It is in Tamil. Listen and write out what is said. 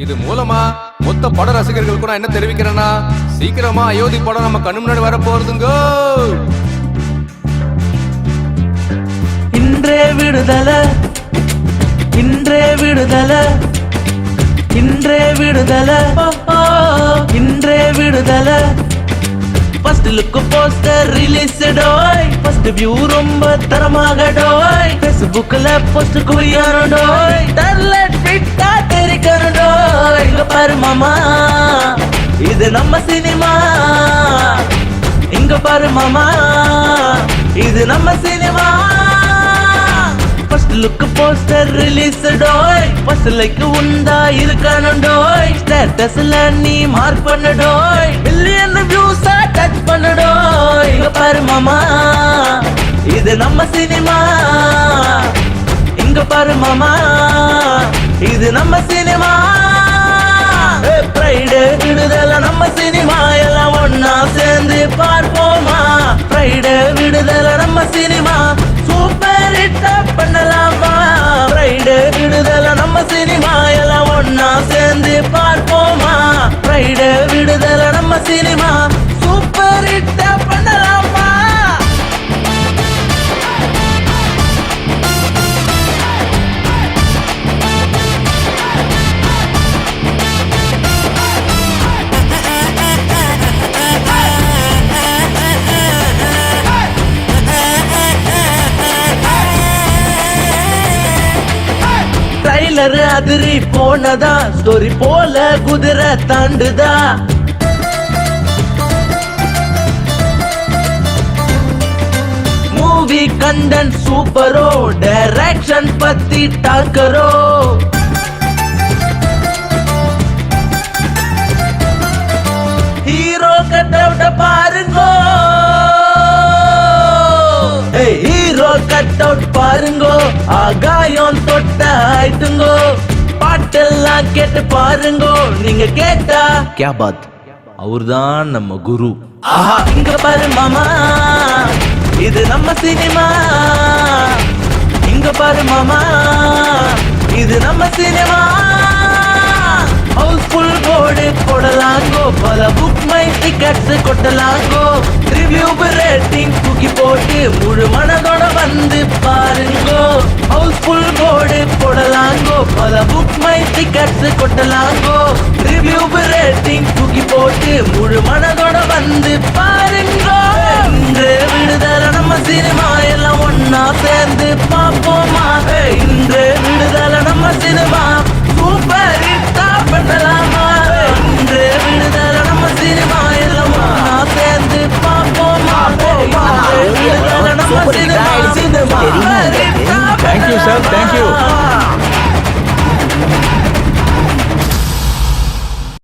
இது மூலமா மொத்த பட ரசிகர்களுக்கு நான் என்ன தெரிவிக்கிறேன்னா, சீக்கிரமா அயோத்தி படம் நம்ம கண்ணு முன்னாடி வர போறதுங்க. இன்றே விடுதலை, இன்றே விடுதலை, இன்றே விடுதலை, இன்றே விடுதலை. ஃபர்ஸ்ட் லுக் போஸ்டர் ரிலீஸ் டோய், ஃபர்ஸ்ட் வியூ ரொம்ப தரமாக டோய், ஃபேஸ்புக்ல போஸ்ட் குரியானோ டோய், டர்லெட் ஃபிட்டா தெரிக்கணும் டோய். இங்க பாரு மாமா, இது நம்ம சினிமா. இங்க பாரு மாமா, இது நம்ம cinema. First look poster release டோய், ஃபர்ஸ்ட் லைக் உண்டா இருக்கணும் டோய், ஸ்டேட்டஸ்ல நீ மார்க் பண்ண டோய், மில்லியன் வியூஸ் டச் பண்ண டோய். இங்க பாரு மாமா, இது நம்ம சினிமா. இங்க பாரு மாமா, இது நம்ம சினிமா. ஃப்ரைடே விடுதலை நம்ம சினிமா, எல்லாம் ஒன்னா சேர்ந்து பார்ப்போமா. ஃப்ரைடே விடுதலை நம்ம சினிமா, சூப்பர் ஹிட் பண்ணலாமா. ஃப்ரைடே விடுதலை நம்ம சினிமா, எல்லாம் ஒன்னா சேர்ந்து பார்ப்போமா. ஃப்ரைடே விடுதலை நம்ம சினிமா, சூப்பர் ஹிட் பண்ணலாமா. ட்ரைலர் அதிரி போனதா, ஸ்டோரி போல குதிரை தாண்டுதா. மூவி கண்டென்ட் சூப்பரோ, டைரக்ஷன் பத்தி டாக்கரோ. ஹீரோ கட்டவுட்ட பாருங்கோ, ஹீரோ கட் அவுட் பாருங்கோ, ஆகாயம் தொட்ட ஆயிட்டுங்கோ. பாட்டெல்லாம் கேட்டு பாருங்கோ, நீங்க கேட்டா கியா பாத், அவர்தான் நம்ம குரு. ஆஹா, இங்க பாரு மாமா, இது நம்ம சினிமா. இங்க பாரு மாமா, இது நம்ம சினிமா. ஹவுஸ்ஃபுல் போர்டு போடலாங்கோ, பல புக் மை டிக்கெட்ஸ் கொட்டலாங்கோ, ரிவ்யூ ரேட்டிங் தூக்கி போட்டு முழு மனதோட வந்து பாருங்கோ. ஹவுஸ்ஃபுல் போர்டு போடலாங்கோ, பல புக் மை டிக்கெட்ஸ் கொட்டலாங்கோ, ரிவ்யூ ரேட்டிங் தூக்கி போட்டு முழு மனதோட வந்து பாருங்கோ. இன்று விடுதலை நம்ம சினிமா, எல்லாம் ஒன்னா சேர்ந்து பார்ப்போமா. இன்று விடுதலை நம்ம சினிமா, சூப்பர் ஹிட்டா பண்ணலாமா. இன்று விடுதலை நம்ம சினிமா, எல்லாம் ஒன்னா சேர்ந்து பார்ப்போமா. இன்று விடுதலை நம்ம சினிமா, சூப்பர் ஹிட்டா Thank you sir, thank you.